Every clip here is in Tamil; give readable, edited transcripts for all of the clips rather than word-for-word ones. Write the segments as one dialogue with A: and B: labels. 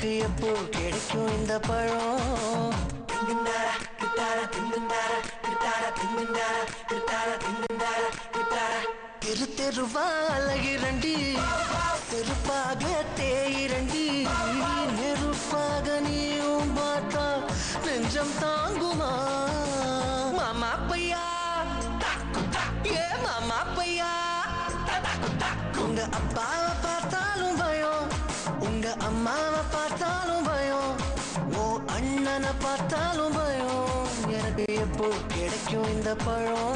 A: எனக்கு எப்போ கிடைக்கும் இந்த பழம்? தெரு தெருவா அழகிறண்டி, செருப்பாக தேயிரண்டி, நெருப்பாக நீயும் பார்த்தா நெஞ்சம் தாங்குமா? மாமா பையா, ஏ மாமா பையா, உங்க அப்பாவை பார்த்தாலும் பயம், உங்க அம்மாவை பார்த்தாலும் பயம், ஓ அண்ணனை பார்த்தாலும் பயம். எனக்கு எப்போ கிடைக்கும் இந்த பழம்?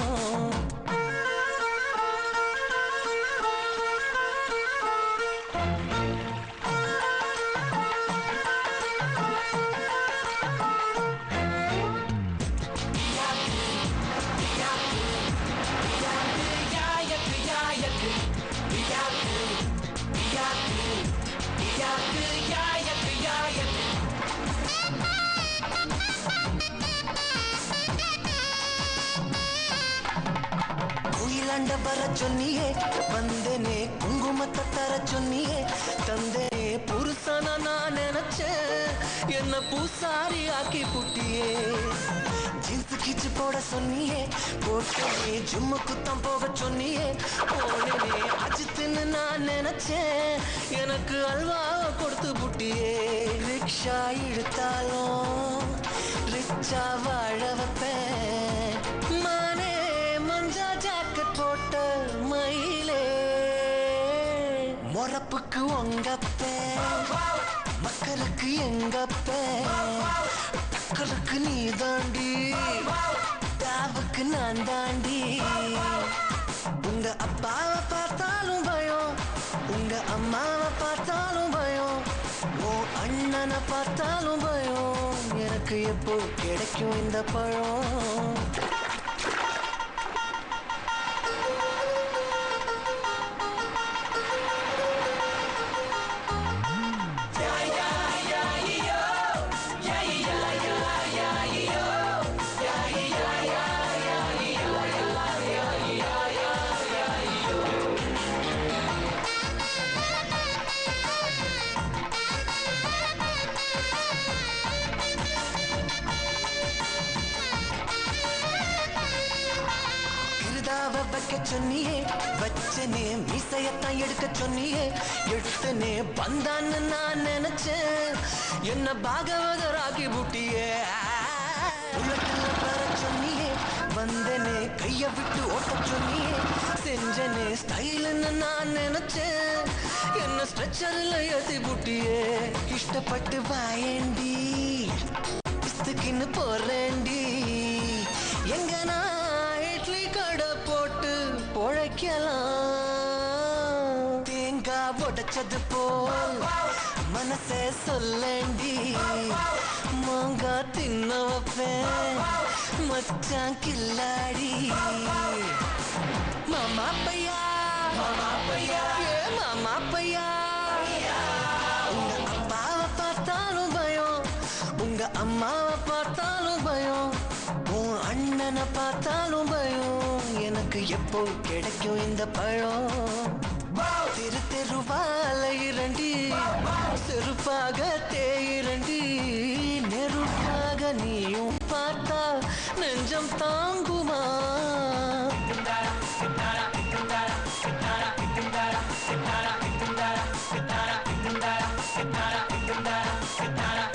A: குயிலாண்ட வர சொன்னியே, வந்தனே குங்குமத்தை தர சொன்னியே, தந்தனே புருஷனா நான் நினைச்சேன், என்ன பூசாரி ஆக்கி புட்டியே. ஜீன்ஸ் கிச்சு போட சொன்னியே, போட்டனே ஜும்மு குத்தம் போக சொன்னியே, போனே அஜித்துன்னு நான் நினைச்சேன், எனக்கு அல்வா கொடுத்து புட்டியே. ரிக்ஷா இழுத்தாலும் ரிச்சா வாழ வைப்பேன், மானே மஞ்சா ஜாக்கெட் போட்ட மயிலே, மொறப்புக்கு உங்கப்பே, மக்களுக்கு எங்கப்பே, டக்கருக்கு நீ தாண்டி, தாவுக்கு நான் தாண்டி. உங்க அப்பாவை பார்த்தாலும் பயம், உங்க அம்மாவை பார்த்தாலும் பயம், ஓ அண்ணனை பார்த்தாலும் பயம். எனக்கு எப்போ கிடைக்கும் இந்த பழம்? வைக்க சொன்னியே, வச்சனே மீசையத்தான் எடுக்க சொன்னியே, எடுத்தனே பந்தான்னு நான் நினைச்சேன், என்ன பாகவதராகி புட்டியே. உலகத்துல பெற சொன்னியே, வந்தனே கைய விட்டு ஓட்ட சொன்னியே, செஞ்சனே ஸ்டைலுன்னு நான் நினைச்சேன், என்ன ஸ்ட்ரெச்சர்ல ஏத்தி புட்டியே. இஷ்டப்பட்டு வாயேண்டி, இஸ்துக்குன்னு போறேண்டி, எங்க நான் இட்லி கடை போட்டு பொழைக்கலாம். தேங்காய் உடைச்சது போல் மனசே சொல்லேண்டி, மாங்கா தின்ன வைப்பேன் மச்சான் கில்லாடி. மாமா பையா, மாமா பையா, ஏ மாமா பையா, உங்க அப்பாவை பார்த்தாலும் பயம், உங்க அம்மாவை பார்த்தாலும் பயம், உன் அண்ணனை பார்த்தாலும் பயம். எனக்கு எப்போ கிடைக்கும் இந்த பழம்? தெரு தெருவால இரண்டி, செருப்பாக தேயிரண்டி, நெருப்பாக நீயும் பார்த்தா நெஞ்சம் தாங்குமா? Kitara